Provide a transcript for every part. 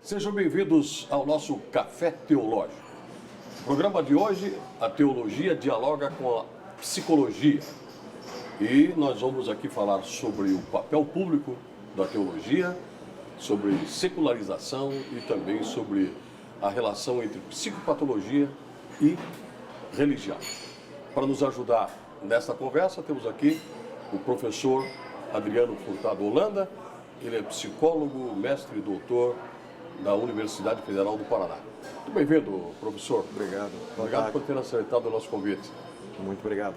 Sejam bem-vindos ao nosso Café Teológico. No programa de hoje, a teologia dialoga com a psicologia. E nós vamos aqui falar sobre o papel público da teologia, sobre secularização e também sobre a relação entre psicopatologia e religião. Para nos ajudar nesta conversa, temos aqui o professor Adriano Furtado Holanda. Ele é psicólogo, mestre e doutor da Universidade Federal do Paraná. Muito bem-vindo, professor. Obrigado. Obrigado por ter aceitado o nosso convite. Muito obrigado.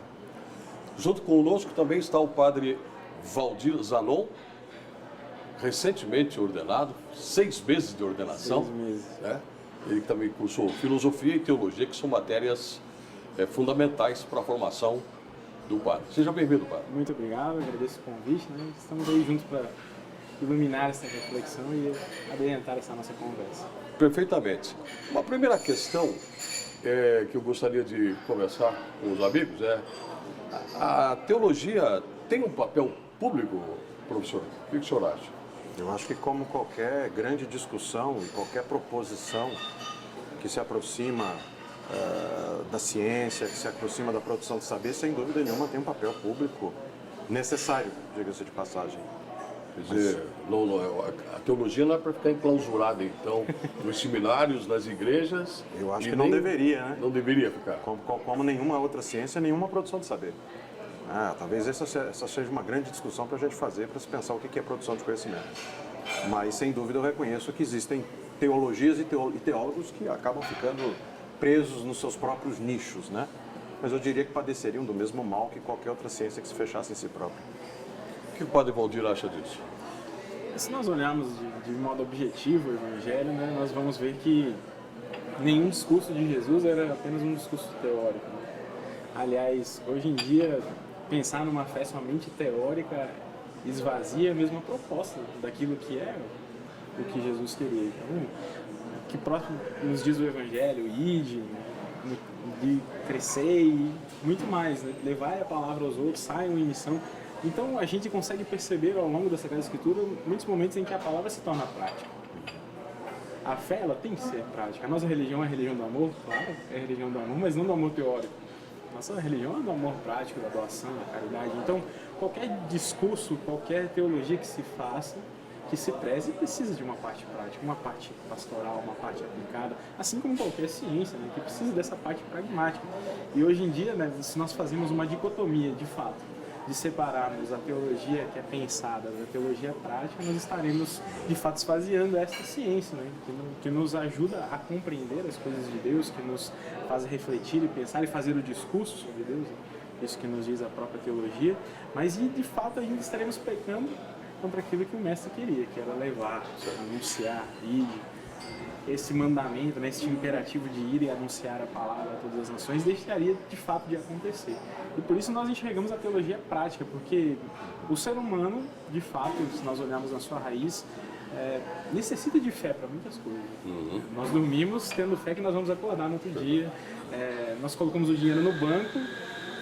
Junto conosco também está o padre Valdir Zanon, recentemente ordenado, 6 meses de ordenação. 6 meses. Né? Ele também cursou filosofia e teologia, que são matérias fundamentais para a formação do padre. Seja bem-vindo, padre. Muito obrigado, agradeço o convite. Estamos aí juntos para iluminar essa reflexão e abrilhantar essa nossa conversa. Perfeitamente. Uma primeira questão que eu gostaria de conversar com os amigos é: a teologia tem um papel público, professor? O que o senhor acha? Eu acho que, como qualquer grande discussão e qualquer proposição que se aproxima da ciência, que se aproxima da produção de saber, sem dúvida nenhuma tem um papel público necessário, diga-se de passagem. Quer dizer, a teologia não é para ficar enclausurada, então, nos seminários, nas igrejas. Eu acho que não deveria, né? Não deveria ficar. Como nenhuma outra ciência, nenhuma produção de saber. Talvez essa seja uma grande discussão para a gente fazer, para se pensar o que é produção de conhecimento. Mas, sem dúvida, eu reconheço que existem teologias e teólogos que acabam ficando presos nos seus próprios nichos, né? Mas eu diria que padeceriam do mesmo mal que qualquer outra ciência que se fechasse em si própria. O que o padre Valdir acha disso? Se nós olharmos de modo objetivo o Evangelho, né, nós vamos ver que nenhum discurso de Jesus era apenas um discurso teórico. Né? Aliás, hoje em dia, pensar numa fé somente teórica esvazia a mesma proposta daquilo que é o que Jesus queria. Então, que próximo nos diz o Evangelho, ide, de crescer e muito mais, né? Levar a palavra aos outros, saiam em missão. Então a gente consegue perceber ao longo da Sagrada Escritura muitos momentos em que a palavra se torna prática. A fé, ela tem que ser prática. A nossa religião é a religião do amor, claro, é a religião do amor, mas não do amor teórico. Nossa religião é do amor prático, da doação, da caridade. Então, qualquer discurso, qualquer teologia que se faça, que se preze, precisa de uma parte prática, uma parte pastoral, uma parte aplicada, assim como qualquer ciência, né, que precisa dessa parte pragmática. E hoje em dia, né, se nós fazemos uma dicotomia, de fato, de separarmos a teologia que é pensada da teologia prática, nós estaremos, de fato, esvaziando essa ciência, né? Que nos ajuda a compreender as coisas de Deus, que nos faz refletir e pensar e fazer o discurso sobre Deus, né? Isso que nos diz a própria teologia, mas, de fato, ainda estaremos pecando contra aquilo que o Mestre queria, que era levar, anunciar, ir. Esse mandamento, né, esse imperativo de ir e anunciar a palavra a todas as nações deixaria de fato de acontecer. E por isso nós enxergamos a teologia prática, porque o ser humano, de fato, se nós olharmos na sua raiz, necessita de fé para muitas coisas. Uhum. Nós dormimos tendo fé que nós vamos acordar no outro dia, nós colocamos o dinheiro no banco,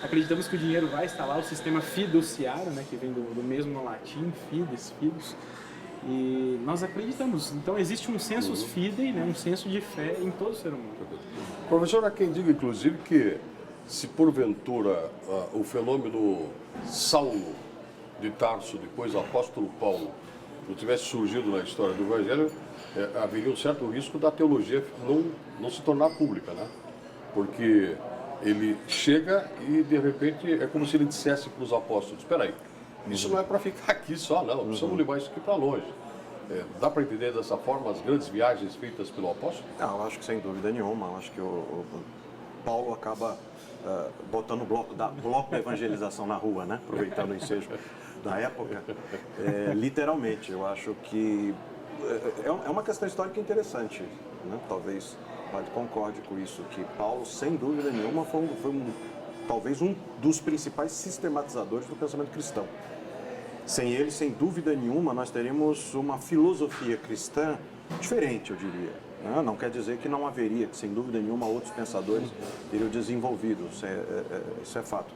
acreditamos que o dinheiro vai estar lá, o sistema fiduciário, né, que vem do mesmo no latim, fides, fidus. E nós acreditamos. Então existe um sensus fidei, né, um senso de fé em todo ser humano. Professor, há quem diga, inclusive, que se porventura o fenômeno Saulo de Tarso, depois o apóstolo Paulo, não tivesse surgido na história do Evangelho, haveria um certo risco da teologia não se tornar pública, né? Porque ele chega e, de repente, é como se ele dissesse para os apóstolos: espera aí, isso não é para ficar aqui só, não. Precisamos levar isso aqui para longe. Dá para entender dessa forma as grandes viagens feitas pelo apóstolo? Eu acho que, sem dúvida nenhuma, eu acho que o Paulo acaba botando o bloco da evangelização na rua, né? Aproveitando o ensejo da época. Literalmente, eu acho que é uma questão histórica interessante, né? Talvez o padre concorde com isso, que Paulo, sem dúvida nenhuma, foi talvez um dos principais sistematizadores do pensamento cristão. Sem ele, sem dúvida nenhuma, nós teríamos uma filosofia cristã diferente, eu diria. Não quer dizer que não haveria, que sem dúvida nenhuma outros pensadores teriam desenvolvido, isso é fato.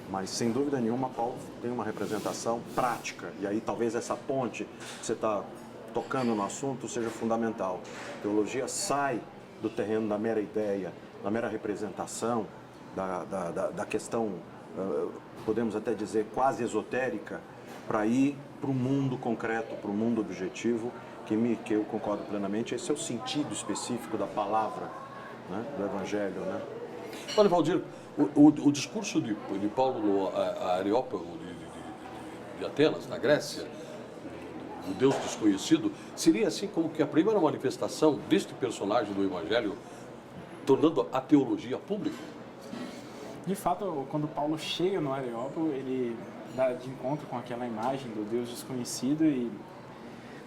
Mas sem dúvida nenhuma Paulo tem uma representação prática, e aí talvez essa ponte que você está tocando no assunto, seja fundamental. Teologia sai do terreno da mera ideia, da mera representação, da questão, podemos até dizer, quase esotérica, para ir para o mundo concreto, para o mundo objetivo, que eu concordo plenamente. Esse é o sentido específico da palavra, né, do Evangelho, né? Olha, Valdir, o discurso de Paulo no Areópago de Atenas, na Grécia, o Deus desconhecido, seria assim como que a primeira manifestação deste personagem do Evangelho, tornando a teologia pública? De fato, quando Paulo chega no Areópago, ele dá de encontro com aquela imagem do Deus desconhecido, e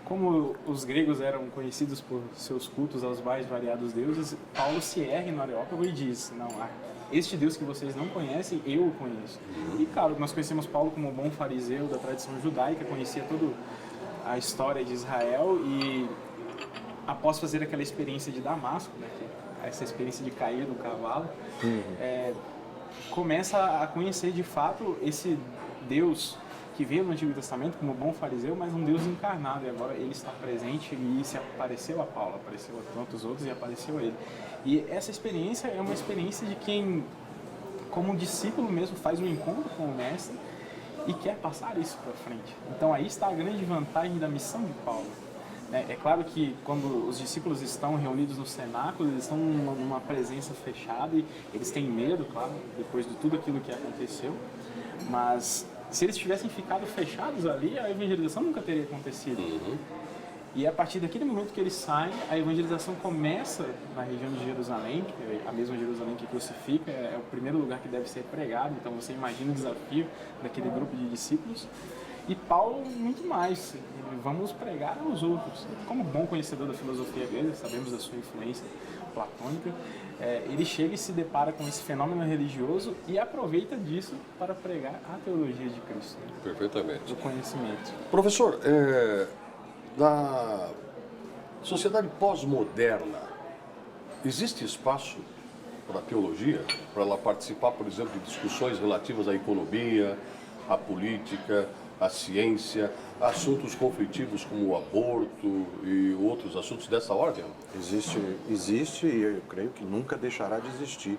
como os gregos eram conhecidos por seus cultos aos mais variados deuses, Paulo se ergue no Areópago e diz: não, este Deus que vocês não conhecem, eu o conheço. E claro, nós conhecemos Paulo como um bom fariseu da tradição judaica, conhecia toda a história de Israel, e após fazer aquela experiência de Damasco, né, essa experiência de cair do cavalo, começa a conhecer de fato esse Deus que veio no Antigo Testamento como bom fariseu, mas um Deus encarnado, e agora ele está presente, e se apareceu a Paulo, apareceu a tantos outros e apareceu a ele. E essa experiência é uma experiência de quem, como discípulo mesmo, faz um encontro com o Mestre e quer passar isso para frente. Então aí está a grande vantagem da missão de Paulo. É claro que quando os discípulos estão reunidos no cenáculo, eles estão numa presença fechada e eles têm medo, claro, depois de tudo aquilo que aconteceu, mas se eles tivessem ficado fechados ali, a evangelização nunca teria acontecido. E a partir daquele momento que eles saem, a evangelização começa na região de Jerusalém, que é a mesma Jerusalém que crucifica, é o primeiro lugar que deve ser pregado. Então você imagina o desafio daquele grupo de discípulos. E Paulo, muito mais, vamos pregar aos outros. Como bom conhecedor da filosofia grega, sabemos da sua influência platônica, ele chega e se depara com esse fenômeno religioso e aproveita disso para pregar a teologia de Cristo. Né? Perfeitamente. O conhecimento. Professor, na sociedade pós-moderna, existe espaço para a teologia, para ela participar, por exemplo, de discussões relativas à economia, à política, à ciência, assuntos conflitivos como o aborto e outros assuntos dessa ordem? Existe e eu creio que nunca deixará de existir.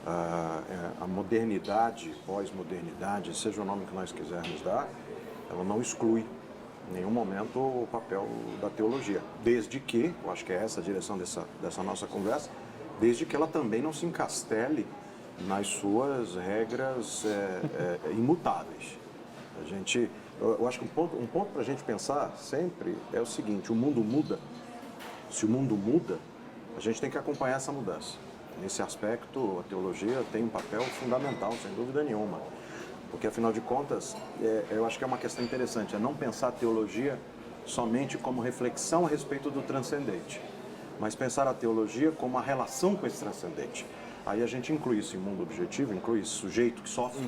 A modernidade, pós-modernidade, seja o nome que nós quisermos dar, ela não exclui em nenhum momento o papel da teologia. Desde que, eu acho que é essa a direção dessa nossa conversa, desde que ela também não se encastele nas suas regras imutáveis. Eu acho que um ponto para a gente pensar sempre é o seguinte: o mundo muda. Se o mundo muda, a gente tem que acompanhar essa mudança. Nesse aspecto, a teologia tem um papel fundamental, sem dúvida nenhuma. Porque, afinal de contas, eu acho que é uma questão interessante, é não pensar a teologia somente como reflexão a respeito do transcendente, mas pensar a teologia como a relação com esse transcendente. Aí a gente inclui isso em mundo objetivo, inclui esse sujeito que sofre,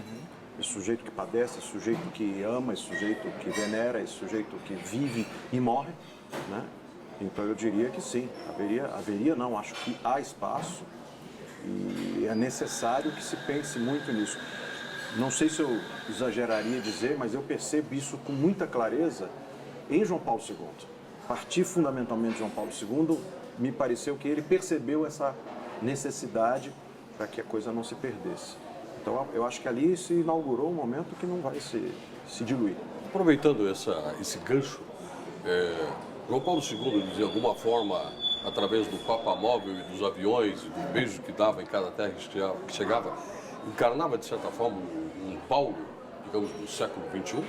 esse sujeito que padece, esse sujeito que ama, esse sujeito que venera, esse sujeito que vive e morre, né? Então eu diria que sim, acho que há espaço e é necessário que se pense muito nisso. Não sei se eu exageraria dizer, mas eu percebo isso com muita clareza em João Paulo II. Partir fundamentalmente de João Paulo II, me pareceu que ele percebeu essa necessidade para que a coisa não se perdesse. Então, eu acho que ali se inaugurou um momento que não vai se diluir. Aproveitando esse gancho, João Paulo II, de alguma forma, através do Papa Móvel e dos aviões, e do beijo que dava em cada terra que chegava, encarnava, de certa forma, um Paulo, digamos, do século XXI?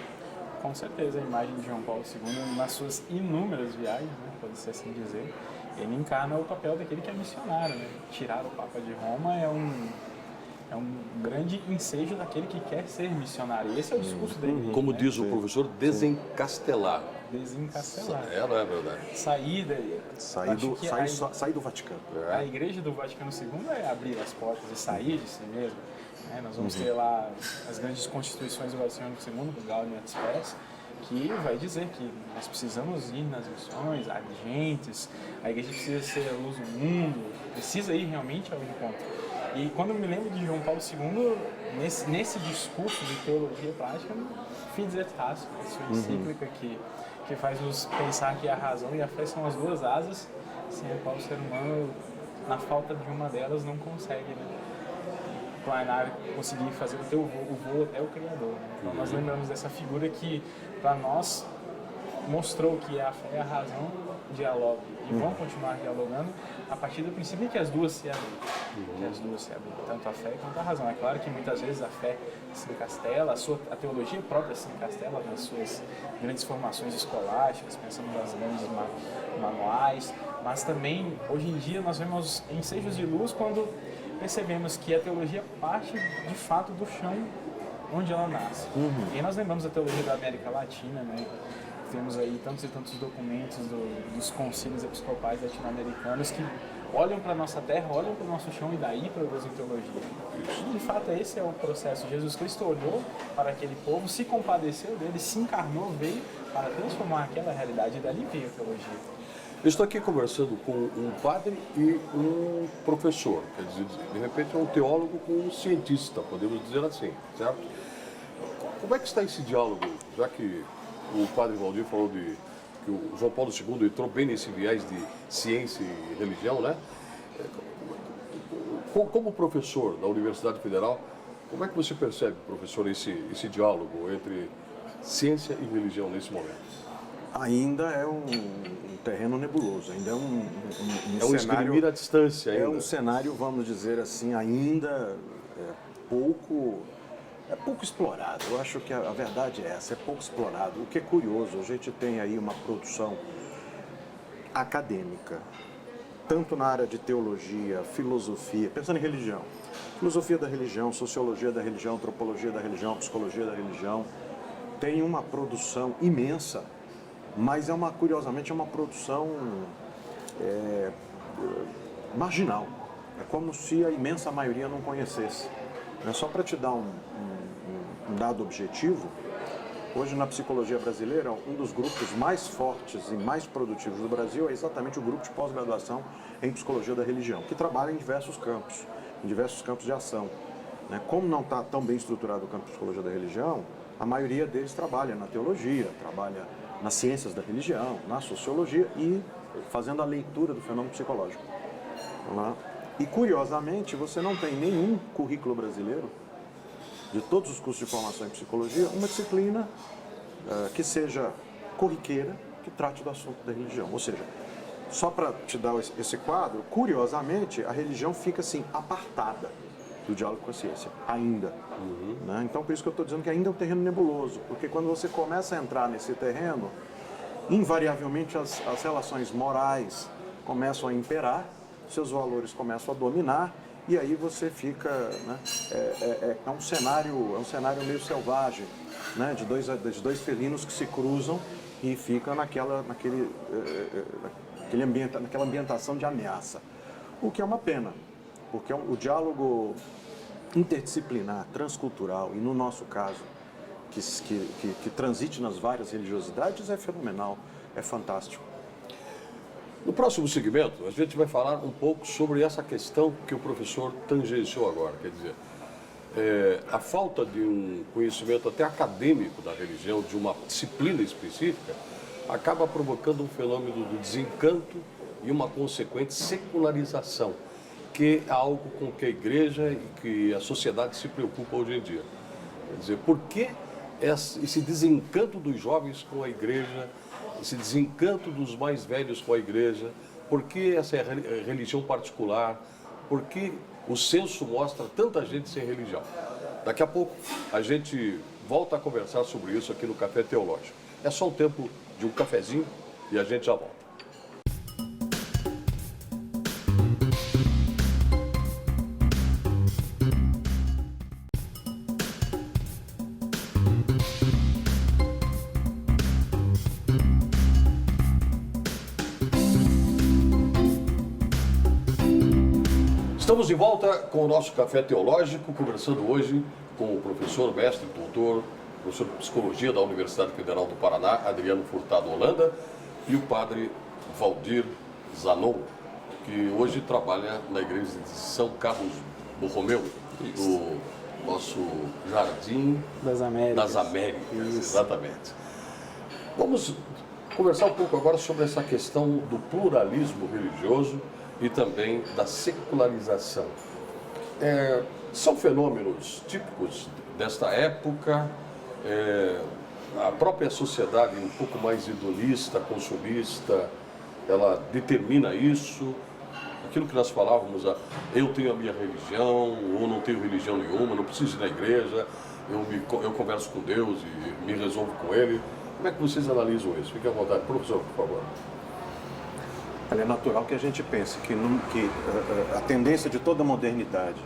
Com certeza, a imagem de João Paulo II, nas suas inúmeras viagens, né, pode-se assim dizer, ele encarna o papel daquele que é missionário. Né? Tirar o Papa de Roma é um grande ensejo daquele que quer ser missionário. E esse é o discurso dele. Como né? diz o professor, desencastelar. Desencastelar. Não é verdade. Sair do Vaticano. A Igreja do Vaticano II é abrir as portas e sair de si mesmo. Nós vamos ter lá as grandes constituições do Vaticano II, do Gaudium et Spes, que vai dizer que nós precisamos ir nas missões, agentes, a igreja precisa ser a luz do mundo, precisa ir realmente ao encontro. E quando eu me lembro de João Paulo II, nesse discurso de teologia prática, Fides et Ratio, a sua encíclica que que faz nos pensar que a razão e a fé são as duas asas, sem a qual o ser humano, na falta de uma delas, não consegue, né, planar, conseguir fazer o voo até o Criador. Né? Então nós lembramos dessa figura que, para nós, mostrou que a fé e a razão dialogam e vão continuar dialogando a partir do princípio que as duas se habilitam, tanto a fé quanto a razão. É claro que muitas vezes a fé se encastela, a teologia própria se encastela nas suas grandes formações escolásticas, pensando nas grandes manuais, mas também hoje em dia nós vemos ensejos de luz quando percebemos que a teologia parte de fato do chão onde ela nasce. E aí nós lembramos da teologia da América Latina, né? Temos aí tantos e tantos documentos dos concílios episcopais latino-americanos que olham para a nossa terra, olham para o nosso chão e daí produzem teologia. E de fato esse é o processo. Jesus Cristo olhou para aquele povo, se compadeceu dele, se encarnou, veio para transformar aquela realidade e dali veio a teologia. Eu estou aqui conversando com um padre e um professor, quer dizer, de repente é um teólogo com um cientista, podemos dizer assim, certo? Como é que está esse diálogo, já que o padre Valdir falou que o João Paulo II entrou bem nesse viés de ciência e religião, né? Como professor da Universidade Federal, como é que você percebe, professor, esse diálogo entre ciência e religião nesse momento? Ainda é um terreno nebuloso, ainda é um cenário... esgrimir à distância ainda. É um cenário, vamos dizer assim, ainda pouco explorado. Eu acho que a verdade é essa, é pouco explorado. O que é curioso, a gente tem aí uma produção acadêmica, tanto na área de teologia, filosofia, pensando em religião, filosofia da religião, sociologia da religião, antropologia da religião, psicologia da religião, tem uma produção imensa, mas curiosamente é uma produção marginal. É como se a imensa maioria não conhecesse. Só para te dar um dado objetivo, hoje na psicologia brasileira, um dos grupos mais fortes e mais produtivos do Brasil é exatamente o grupo de pós-graduação em psicologia da religião, que trabalha em diversos campos de ação. Como não está tão bem estruturado o campo de psicologia da religião, a maioria deles trabalha na teologia, trabalha nas ciências da religião, na sociologia e fazendo a leitura do fenômeno psicológico. E curiosamente, você não tem nenhum currículo brasileiro, de todos os cursos de formação em psicologia, uma disciplina que seja corriqueira, que trate do assunto da religião. Ou seja, só para te dar esse quadro, curiosamente, a religião fica assim, apartada do diálogo com a ciência, ainda. Então, por isso que eu estou dizendo que ainda é um terreno nebuloso, porque quando você começa a entrar nesse terreno, invariavelmente as relações morais começam a imperar, seus valores começam a dominar, e aí você fica, é um cenário meio selvagem, de dois felinos que se cruzam e ficam naquela ambientação de ameaça. O que é uma pena, porque o diálogo interdisciplinar, transcultural, e no nosso caso, que transite nas várias religiosidades, é fenomenal, é fantástico. No próximo segmento, a gente vai falar um pouco sobre essa questão que o professor tangenciou agora, quer dizer, a falta de um conhecimento até acadêmico da religião, de uma disciplina específica, acaba provocando um fenômeno do desencanto e uma consequente secularização, que é algo com que a igreja e que a sociedade se preocupa hoje em dia. Quer dizer, por que esse desencanto dos jovens com a igreja, esse desencanto dos mais velhos com a igreja? Por que essa religião particular? Por que o censo mostra tanta gente sem religião? Daqui a pouco a gente volta a conversar sobre isso aqui no Café Teológico. É só o tempo de um cafezinho e a gente já volta. Estamos de volta com o nosso Café Teológico, conversando hoje com o professor, mestre, doutor, professor de Psicologia da Universidade Federal do Paraná, Adriano Furtado Holanda, e o padre Valdir Zanon, que hoje trabalha na igreja de São Carlos Borromeu, no nosso Jardim das Américas. Exatamente. Vamos conversar um pouco agora sobre essa questão do pluralismo religioso e também da secularização. São fenômenos típicos desta época, a própria sociedade um pouco mais hedonista, consumista, ela determina isso. Aquilo que nós falávamos, eu tenho a minha religião, ou não tenho religião nenhuma, não preciso ir na igreja, eu converso com Deus e me resolvo com Ele. Como é que vocês analisam isso? Fique à vontade. Professor, por favor. É natural que a gente pense que a tendência de toda a modernidade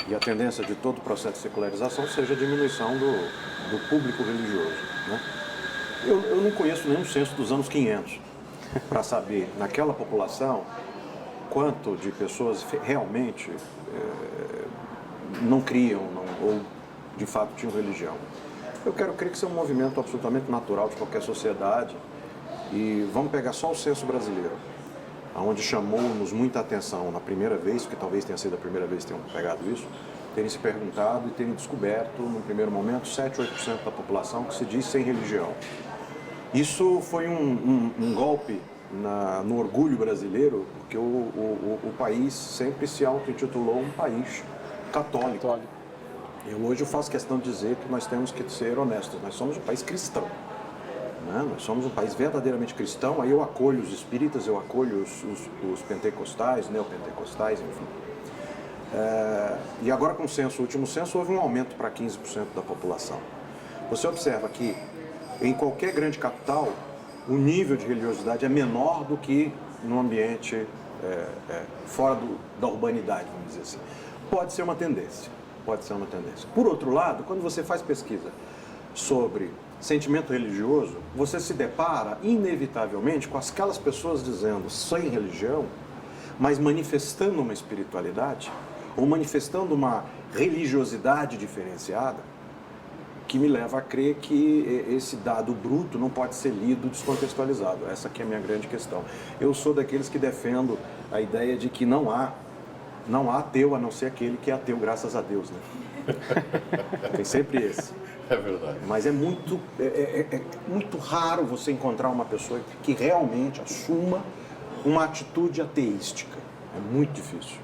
e a tendência de todo o processo de secularização seja a diminuição do público religioso, né? Eu não conheço nenhum censo dos anos 500 para saber, naquela população, quanto de pessoas realmente não criam ou de fato tinham religião. Eu quero crer que isso é um movimento absolutamente natural de qualquer sociedade. E vamos pegar só o censo brasileiro, onde chamou-nos muita atenção na primeira vez, porque talvez tenha sido a primeira vez que tenham pegado isso, terem se perguntado e terem descoberto, no primeiro momento, 7 ou 8% da população que se diz sem religião. Isso foi um golpe no orgulho brasileiro, porque o país sempre se auto-intitulou um país católico. Hoje eu faço questão de dizer que nós temos que ser honestos, nós somos um país cristão. Nós somos um país verdadeiramente cristão, aí eu acolho os espíritas, eu acolho os pentecostais, neopentecostais, enfim. E agora com o último censo, houve um aumento para 15% da população. Você observa que em qualquer grande capital, o nível de religiosidade é menor do que no ambiente fora da urbanidade, vamos dizer assim. Pode ser uma tendência. Por outro lado, quando você faz pesquisa sobre sentimento religioso, você se depara inevitavelmente com aquelas pessoas dizendo sem religião, mas manifestando uma espiritualidade ou manifestando uma religiosidade diferenciada, que me leva a crer que esse dado bruto não pode ser lido descontextualizado. Essa aqui é a minha grande questão. Eu sou daqueles que defendo a ideia de que não há ateu a não ser aquele que é ateu, graças a Deus, né? Tem sempre esse. É verdade. Mas é muito raro você encontrar uma pessoa que realmente assuma uma atitude ateística. É muito difícil.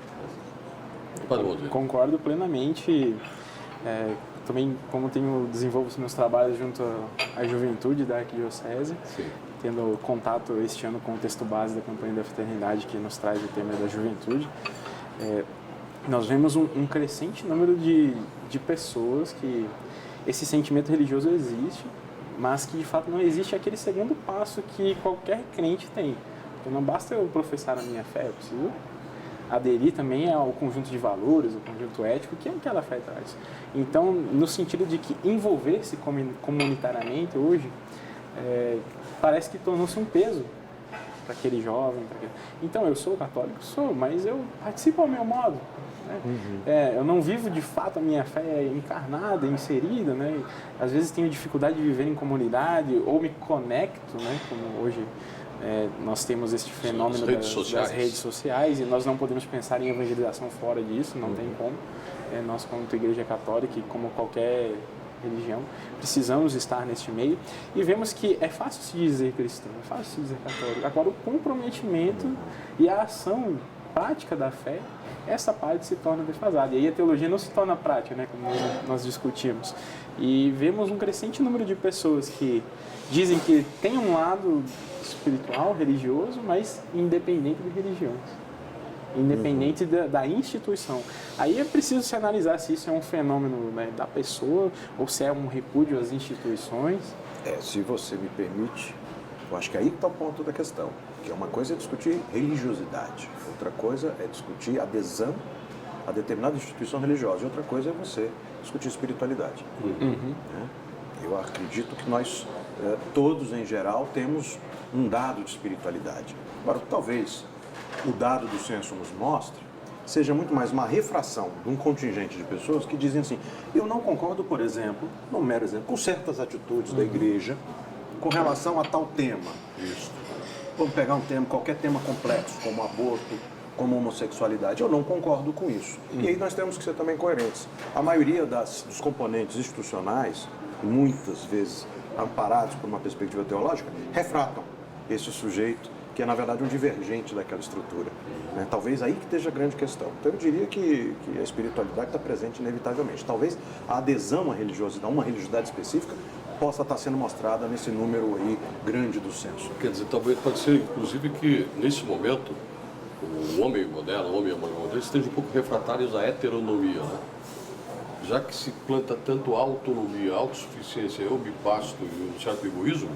Concordo plenamente. Também, como desenvolvo os meus trabalhos junto à juventude da Arquidiocese, tendo contato este ano com o texto base da campanha da fraternidade que nos traz o tema da juventude, nós vemos um crescente número de pessoas que esse sentimento religioso existe, mas que de fato não existe aquele segundo passo que qualquer crente tem. Porque não basta eu professar a minha fé, eu preciso aderir também ao conjunto de valores, ao conjunto ético que aquela fé traz. Então, no sentido de que envolver-se comunitariamente hoje, parece que tornou-se um peso para aquele jovem. Então, eu sou católico? Sou, mas eu participo ao meu modo. Né? Eu não vivo de fato a minha fé encarnada, inserida, né? Às vezes tenho dificuldade de viver em comunidade ou me conecto, né? Como hoje nós temos este fenômeno das redes sociais e nós não podemos pensar em evangelização fora disso, não tem como. Nós, como igreja católica e como qualquer religião, precisamos estar neste meio e vemos que é fácil se dizer cristão, é fácil se dizer católico. Agora, o comprometimento e a ação prática da fé, essa parte se torna defasada. E aí a teologia não se torna prática, né, como nós discutimos. E vemos um crescente número de pessoas que dizem que tem um lado espiritual, religioso, mas independente de religiões. Independente da instituição. Aí é preciso se analisar se isso é um fenômeno, né, da pessoa ou se é um repúdio às instituições. Se você me permite, eu acho que aí está o ponto da questão. Que uma coisa é discutir religiosidade, outra coisa é discutir adesão a determinada instituição religiosa, e outra coisa é você discutir espiritualidade. Eu acredito que nós, todos em geral, temos um dado de espiritualidade. Agora, talvez o dado do censo nos mostre, seja muito mais uma refração de um contingente de pessoas que dizem assim: eu não concordo, por exemplo, um mero exemplo, com certas atitudes da igreja com relação a tal tema. Vamos pegar um tema, qualquer tema complexo, como aborto, como homossexualidade. Eu não concordo com isso. E aí nós temos que ser também coerentes. A maioria dos componentes institucionais, muitas vezes amparados por uma perspectiva teológica, refratam esse sujeito que é, na verdade, um divergente daquela estrutura. Né? Talvez aí que esteja a grande questão. Então, eu diria que a espiritualidade está presente inevitavelmente. Talvez a adesão à religiosidade, uma religiosidade específica, possa estar sendo mostrada nesse número aí grande do censo. Quer dizer, talvez pode ser, inclusive, que nesse momento o homem moderno, o homem e a mulher moderna, estejam um pouco refratários à heteronomia, né? Já que se planta tanto autonomia, autossuficiência, eu me basto e um certo egoísmo,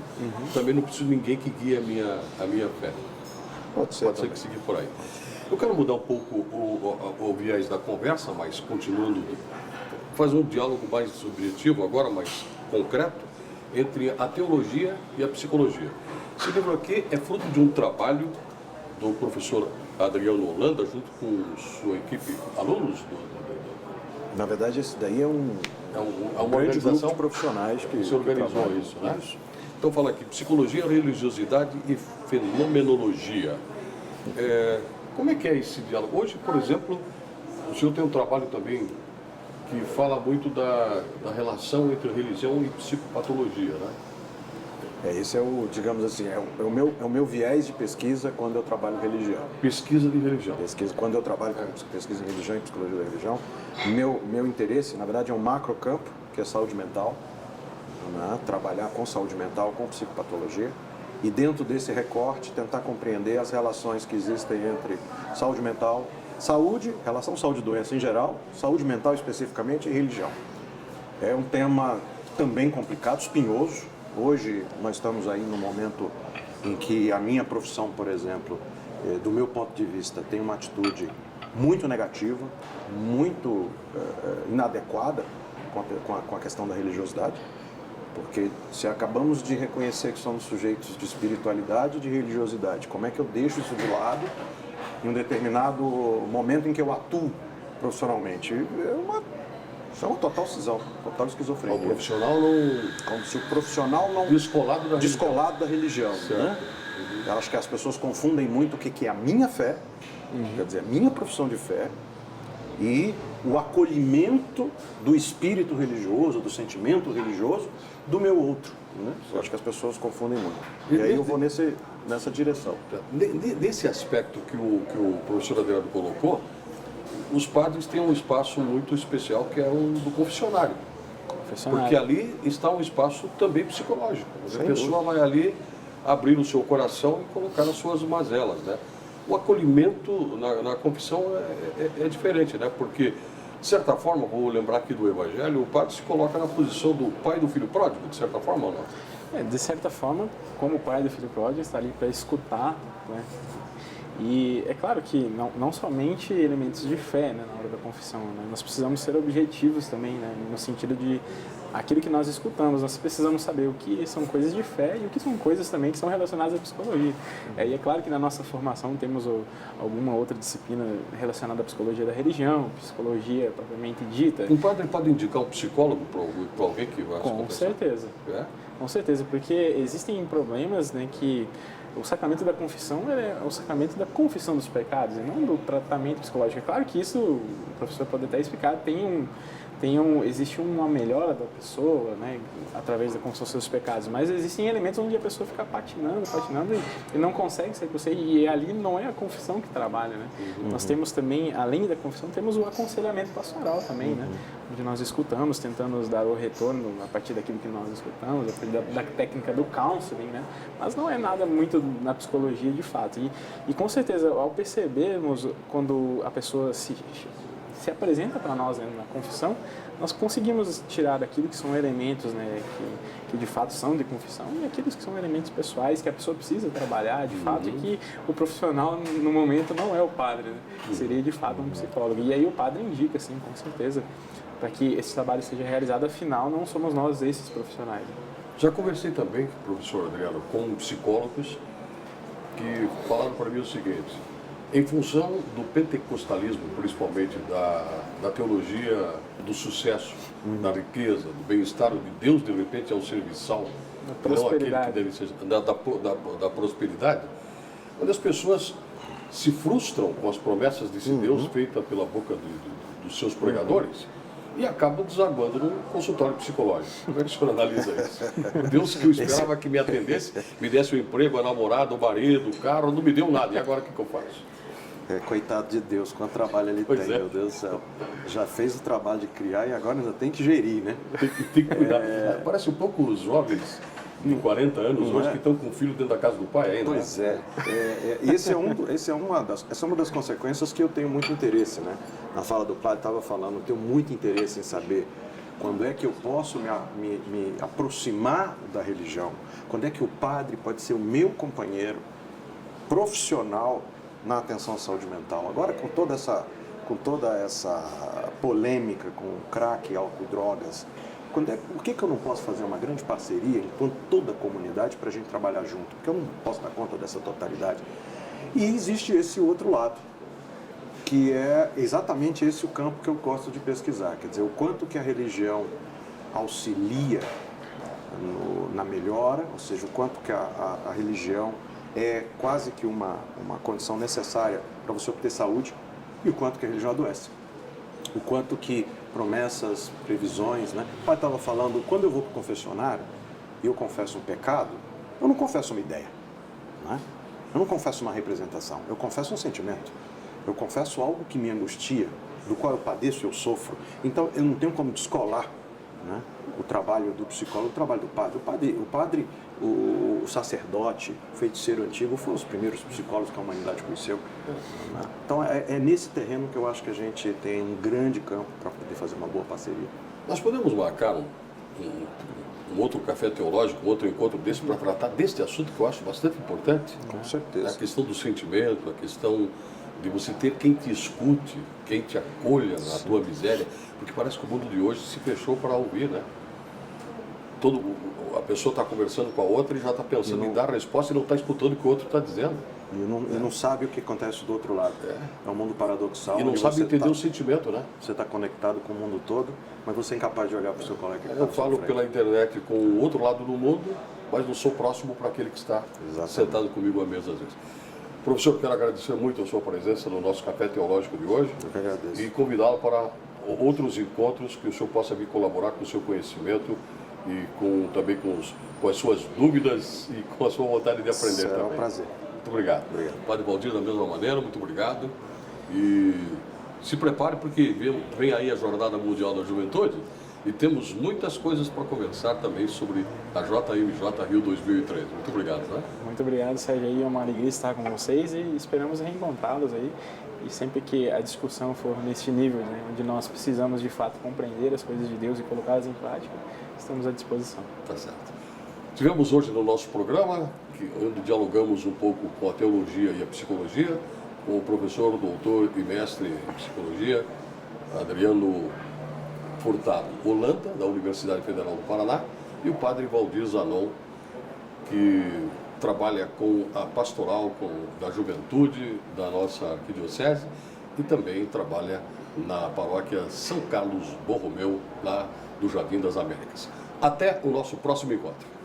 também não preciso de ninguém que guie a minha fé. Pode ser que seguir por aí. Eu quero mudar um pouco o viés da conversa, mas continuando, fazer um diálogo mais objetivo agora, mais concreto, entre a teologia e a psicologia. Esse livro aqui é fruto de um trabalho do professor Adriano Holanda, junto com sua equipe, alunos Na verdade, esse daí é um uma grande grupo organização de profissionais que se organizou trabalham. isso, né? Então fala aqui, psicologia, religiosidade e fenomenologia. Como é que é esse diálogo? Hoje, por exemplo, o senhor tem um trabalho também que fala muito da relação entre religião e psicopatologia, né? Esse é o, digamos assim, é o meu viés de pesquisa quando eu trabalho em religião. Pesquisa de religião. Quando eu trabalho com pesquisa em religião e psicologia da religião, meu interesse, na verdade, é um macrocampo, que é saúde mental, né? Trabalhar com saúde mental, com psicopatologia, e dentro desse recorte tentar compreender as relações que existem entre saúde mental, relação saúde-doença em geral, saúde mental especificamente e religião. É um tema também complicado, espinhoso. Hoje nós estamos aí num momento em que a minha profissão, por exemplo, do meu ponto de vista, tem uma atitude muito negativa, muito inadequada com a questão da religiosidade, porque se acabamos de reconhecer que somos sujeitos de espiritualidade e de religiosidade, como é que eu deixo isso de lado em um determinado momento em que eu atuo profissionalmente? Isso é uma total cisão, total esquizofrenia. O profissional não... Como se o profissional não... Descolado da religião. Né? Eu acho que as pessoas confundem muito o que é a minha fé, quer dizer, a minha profissão de fé, e o acolhimento do espírito religioso, do sentimento religioso do meu outro. Né? Eu acho que as pessoas confundem muito. E aí eu vou nessa direção. Nesse aspecto que o professor Adriano colocou, os padres têm um espaço muito especial, que é o do confessionário. Porque ali está um espaço também psicológico. A pessoa vai ali abrir o seu coração e colocar as suas mazelas, né? O acolhimento na confissão é diferente, né? Porque, de certa forma, vou lembrar aqui do Evangelho, o padre se coloca na posição do pai do filho pródigo, de certa forma ou não? De certa forma, como o pai do filho pródigo, está ali para escutar, né? E é claro que não somente elementos de fé, né, na hora da confissão, né? Nós precisamos ser objetivos também, né, no sentido de aquilo que nós escutamos, nós precisamos saber o que são coisas de fé e o que são coisas também que são relacionadas à psicologia. E é claro que na nossa formação temos alguma outra disciplina relacionada à psicologia da religião, psicologia propriamente dita. Um padre pode indicar um psicólogo para alguém que vai se confessar? Com certeza. Com certeza, porque existem problemas, né, que o sacramento da confissão é o sacramento da confissão dos pecados e não do tratamento psicológico. É claro que isso, o professor pode até explicar, existe uma melhora da pessoa, né, através da confissão dos seus pecados, mas existem elementos onde a pessoa fica patinando e não consegue sair por si, e ali não é a confissão que trabalha, né? Nós temos também, além da confissão, temos o aconselhamento pastoral também, né? Onde nós escutamos, tentamos dar o retorno a partir daquilo que nós escutamos, a partir da técnica do counseling, né? Mas não é nada muito na psicologia de fato. E com certeza, ao percebermos quando a pessoa se apresenta para nós, né, na confissão, nós conseguimos tirar daquilo que são elementos, né, que de fato são de confissão e aqueles que são elementos pessoais que a pessoa precisa trabalhar de fato e que o profissional no momento não é o padre, né? Seria de fato um psicólogo. E aí o padre indica, sim, com certeza, para que esse trabalho seja realizado, afinal não somos nós esses profissionais. Já conversei também, professor Adriano, com psicólogos que falaram para mim o seguinte: em função do pentecostalismo, principalmente da teologia do sucesso, da riqueza, do bem-estar de Deus, de repente é o serviçal, não aquele que deve ser da prosperidade, quando as pessoas se frustram com as promessas desse Deus feitas pela boca dos seus pregadores, e acaba desaguando no consultório psicológico. Como é que o senhor analisa isso? Deus que eu esperava que me atendesse, me desse o emprego, a namorada, o marido, o carro, não me deu nada. E agora o que eu faço? Coitado de Deus, quanto trabalho ele Pois tem, é. meu Deus do céu. Já fez o trabalho de criar e agora ainda tem que gerir, né? Tem que cuidar. Parece um pouco os jovens de 40 anos Não hoje é? que estão com o filho dentro da casa do pai ainda. Pois né? essa é uma das consequências que eu tenho muito interesse, né? Na fala do padre estava falando, eu tenho muito interesse em saber quando é que eu posso me aproximar da religião, quando é que o padre pode ser o meu companheiro profissional na atenção à saúde mental. Agora, com toda essa polêmica com crack, álcool e drogas, por que eu não posso fazer uma grande parceria enquanto toda a comunidade para a gente trabalhar junto? Porque eu não posso dar conta dessa totalidade. E existe esse outro lado, que é exatamente esse o campo que eu gosto de pesquisar. Quer dizer, o quanto que a religião auxilia na melhora, ou seja, o quanto que a religião é quase que uma condição necessária para você obter saúde, e o quanto que a religião adoece. O quanto que promessas, previsões, né? O pai estava falando, quando eu vou para o confessionário e eu confesso um pecado, eu não confesso uma ideia, né? Eu não confesso uma representação, eu confesso um sentimento. Eu confesso algo que me angustia, do qual eu padeço e eu sofro. Então, eu não tenho como descolar, né, o trabalho do psicólogo, o trabalho do padre. O sacerdote, o feiticeiro antigo, foram os primeiros psicólogos que a humanidade conheceu. Né? Então, é nesse terreno que eu acho que a gente tem um grande campo para poder fazer uma boa parceria. Nós podemos marcar um outro café teológico, um outro encontro desse para tratar deste assunto que eu acho bastante importante. Com certeza. A questão do sentimento, a questão de você ter quem te escute, quem te acolha na tua miséria, porque parece que o mundo de hoje se fechou para ouvir, né? A pessoa está conversando com a outra e já está pensando em dar resposta e não está escutando o que o outro está dizendo. E não sabe o que acontece do outro lado. É um mundo paradoxal. E não sabe entender o sentimento, né? Você está conectado com o mundo todo, mas você é incapaz de olhar para o seu colega que está Eu falo pela internet com o outro lado do mundo, mas não sou próximo para aquele que está sentado comigo à mesa às vezes. Professor, quero agradecer muito a sua presença no nosso Café Teológico de hoje. Eu que agradeço. E convidá-lo para outros encontros que o senhor possa vir colaborar com o seu conhecimento e também com as suas dúvidas e com a sua vontade de aprender Será também. um prazer. Muito obrigado. Obrigado. Padre Valdir, da mesma maneira, muito obrigado. E se prepare porque vem aí a Jornada Mundial da Juventude e temos muitas coisas para conversar também sobre a JMJ Rio 2013. Muito obrigado, né? Muito obrigado, Sérgio. É uma alegria estar com vocês e esperamos reencontrá-los aí. E sempre que a discussão for neste nível, né, onde nós precisamos de fato compreender as coisas de Deus e colocá-las em prática, estamos à disposição. Tá certo. Tivemos hoje no nosso programa, onde dialogamos um pouco com a teologia e a psicologia, com o professor, doutor e mestre em psicologia, Adriano Furtado Holanda, da Universidade Federal do Paraná, e o padre Valdir Zanon, que trabalha com a pastoral da juventude da nossa arquidiocese e também trabalha na paróquia São Carlos Borromeu, lá do Jardim das Américas. Até o nosso próximo encontro.